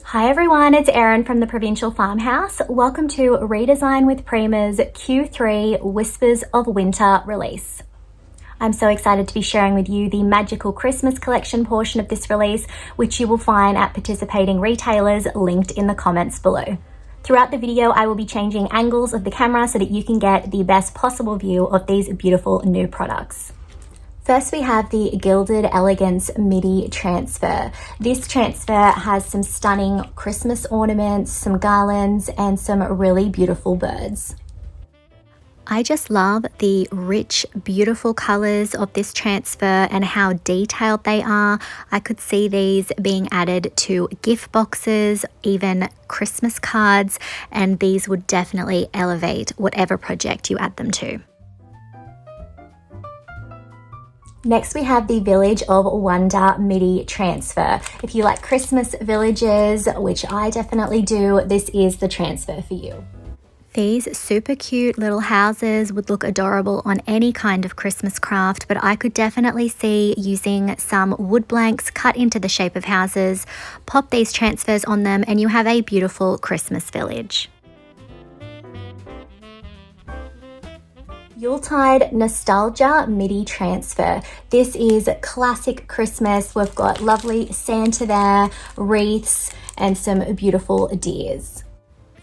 Hi everyone, it's Erin from the Provincial Farmhouse. Welcome to Redesign with Prima's Q3 Whispers of Winter release. I'm so excited to be sharing with you the magical Christmas collection portion of this release, which you will find at participating retailers linked in the comments below. Throughout the video, I will be changing angles of the camera so that you can get the best possible view of these beautiful new products. First, we have the Gilded Elegance Midi Transfer. This transfer has some stunning Christmas ornaments, some garlands, and some really beautiful birds. I just love the rich, beautiful colors of this transfer and how detailed they are. I could see these being added to gift boxes, even Christmas cards, and these would definitely elevate whatever project you add them to. Next, we have the Village of Wonder Midi Transfer. If you like Christmas villages, which I definitely do, this is the transfer for you. These super cute little houses would look adorable on any kind of Christmas craft, but I could definitely see using some wood blanks cut into the shape of houses, pop these transfers on them, and you have a beautiful Christmas village. Yuletide Nostalgia Midi Transfer. This is classic Christmas. We've got lovely Santa there, wreaths, and some beautiful deers.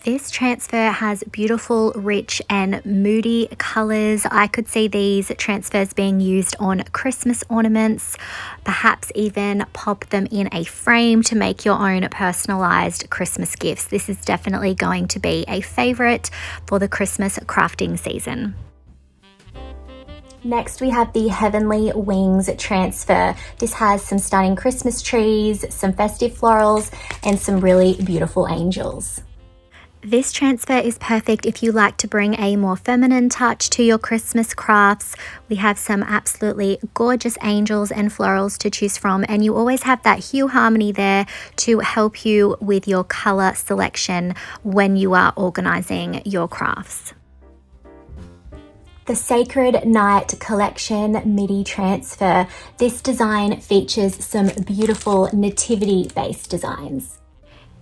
This transfer has beautiful, rich, and moody colors. I could see these transfers being used on Christmas ornaments, perhaps even pop them in a frame to make your own personalized Christmas gifts. This is definitely going to be a favorite for the Christmas crafting season. Next, we have the Heavenly Wings Transfer. This has some stunning Christmas trees, some festive florals, and some really beautiful angels. This transfer is perfect if you like to bring a more feminine touch to your Christmas crafts. We have some absolutely gorgeous angels and florals to choose from, and you always have that hue harmony there to help you with your color selection when you are organizing your crafts. The Sacred Night Collection Midi Transfer. This design features some beautiful nativity-based designs.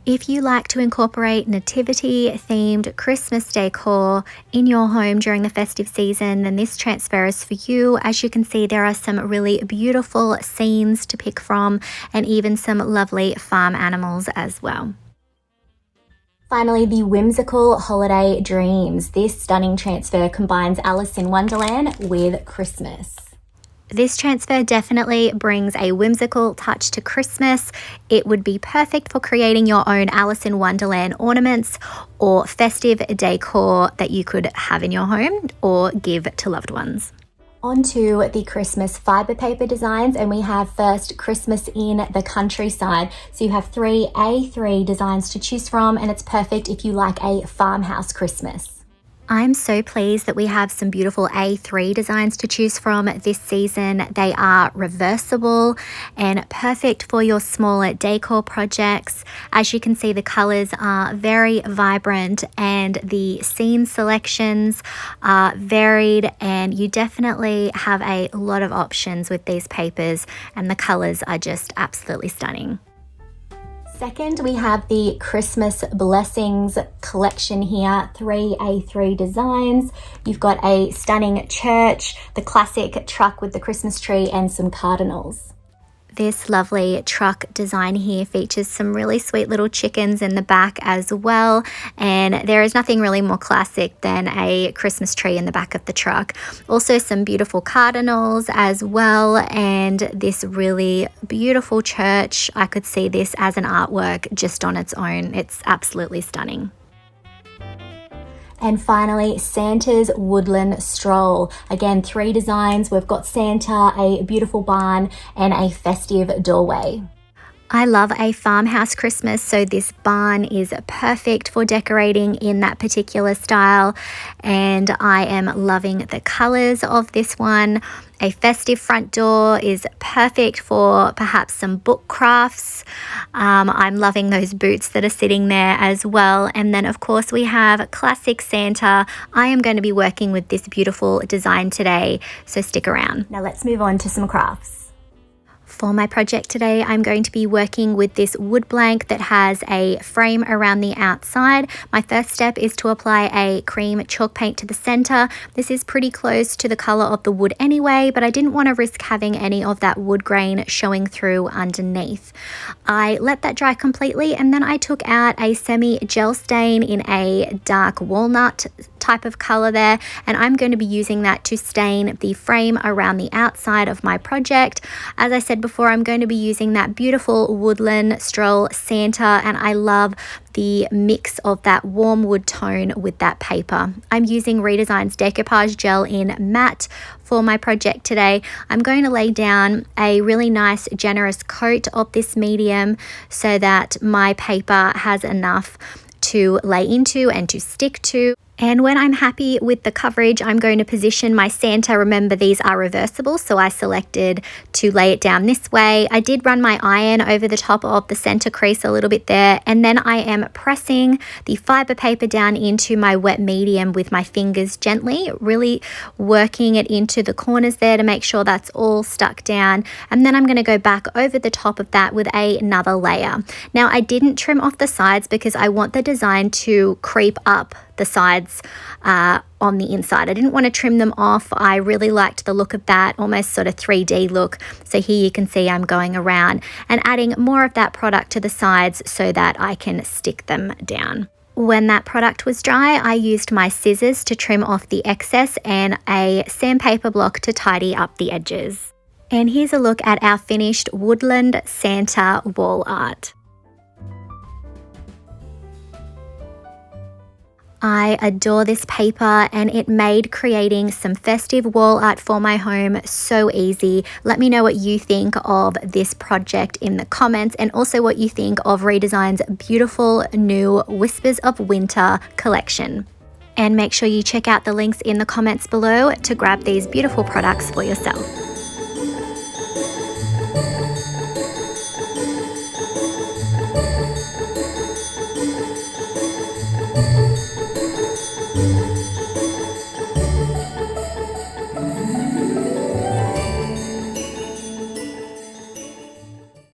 If you like to incorporate nativity-themed Christmas decor in your home during the festive season, then this transfer is for you. As you can see, there are some really beautiful scenes to pick from and even some lovely farm animals as well. Finally, the Whimsical Holiday Dreams. This stunning transfer combines Alice in Wonderland with Christmas. This transfer definitely brings a whimsical touch to Christmas. It would be perfect for creating your own Alice in Wonderland ornaments or festive decor that you could have in your home or give to loved ones. Onto the Christmas fiber paper designs, and we have first Christmas in the Countryside. So you have 3 A3 designs to choose from, and it's perfect if you like a farmhouse Christmas. I'm so pleased that we have some beautiful A3 designs to choose from this season. They are reversible and perfect for your smaller decor projects. As you can see, the colors are very vibrant and the scene selections are varied, and you definitely have a lot of options with these papers, and the colors are just absolutely stunning. Second, we have the Christmas Blessings collection here, 3 A3 designs. You've got a stunning church, the classic truck with the Christmas tree, and some cardinals. This lovely truck design here features some really sweet little chickens in the back as well, and there is nothing really more classic than a Christmas tree in the back of the truck. Also some beautiful cardinals as well, and this really beautiful church. I could see this as an artwork just on its own. It's absolutely stunning. And finally, Santa's Woodland Stroll. Again, 3 designs. We've got Santa, a beautiful barn, and a festive doorway. I love a farmhouse Christmas, so this barn is perfect for decorating in that particular style, and I am loving the colors of this one. A festive front door is perfect for perhaps some book crafts. I'm loving those boots that are sitting there as well. And then of course we have classic Santa. I am going to be working with this beautiful design today, so stick around. Now let's move on to some crafts. For my project today, I'm going to be working with this wood blank that has a frame around the outside. My first step is to apply a cream chalk paint to the center. This is pretty close to the color of the wood anyway, but I didn't want to risk having any of that wood grain showing through underneath. I let that dry completely, and then I took out a semi-gel stain in a dark walnut type of color there, and I'm going to be using that to stain the frame around the outside of my project. As I said before, I'm going to be using that beautiful Woodland Stroll Santa, and I love the mix of that warm wood tone with that paper. I'm using Redesign's Decoupage Gel in Matte for my project today. I'm going to lay down a really nice generous coat of this medium so that my paper has enough to lay into and to stick to. And when I'm happy with the coverage, I'm going to position my Santa. Remember, these are reversible, so I selected to lay it down this way. I did run my iron over the top of the center crease a little bit there, and then I am pressing the fiber paper down into my wet medium with my fingers gently, really working it into the corners there to make sure that's all stuck down. And then I'm going to go back over the top of that with another layer. Now, I didn't trim off the sides because I want the design to creep up the sides on the inside. I didn't want to trim them off. I really liked the look of that, almost sort of 3D look. So here you can see I'm going around and adding more of that product to the sides so that I can stick them down. When that product was dry, I used my scissors to trim off the excess and a sandpaper block to tidy up the edges. And here's a look at our finished Woodland Santa wall art. I adore this paper, and it made creating some festive wall art for my home so easy. Let me know what you think of this project in the comments, and also what you think of Redesign's beautiful new Whispers of Winter collection. And make sure you check out the links in the comments below to grab these beautiful products for yourself.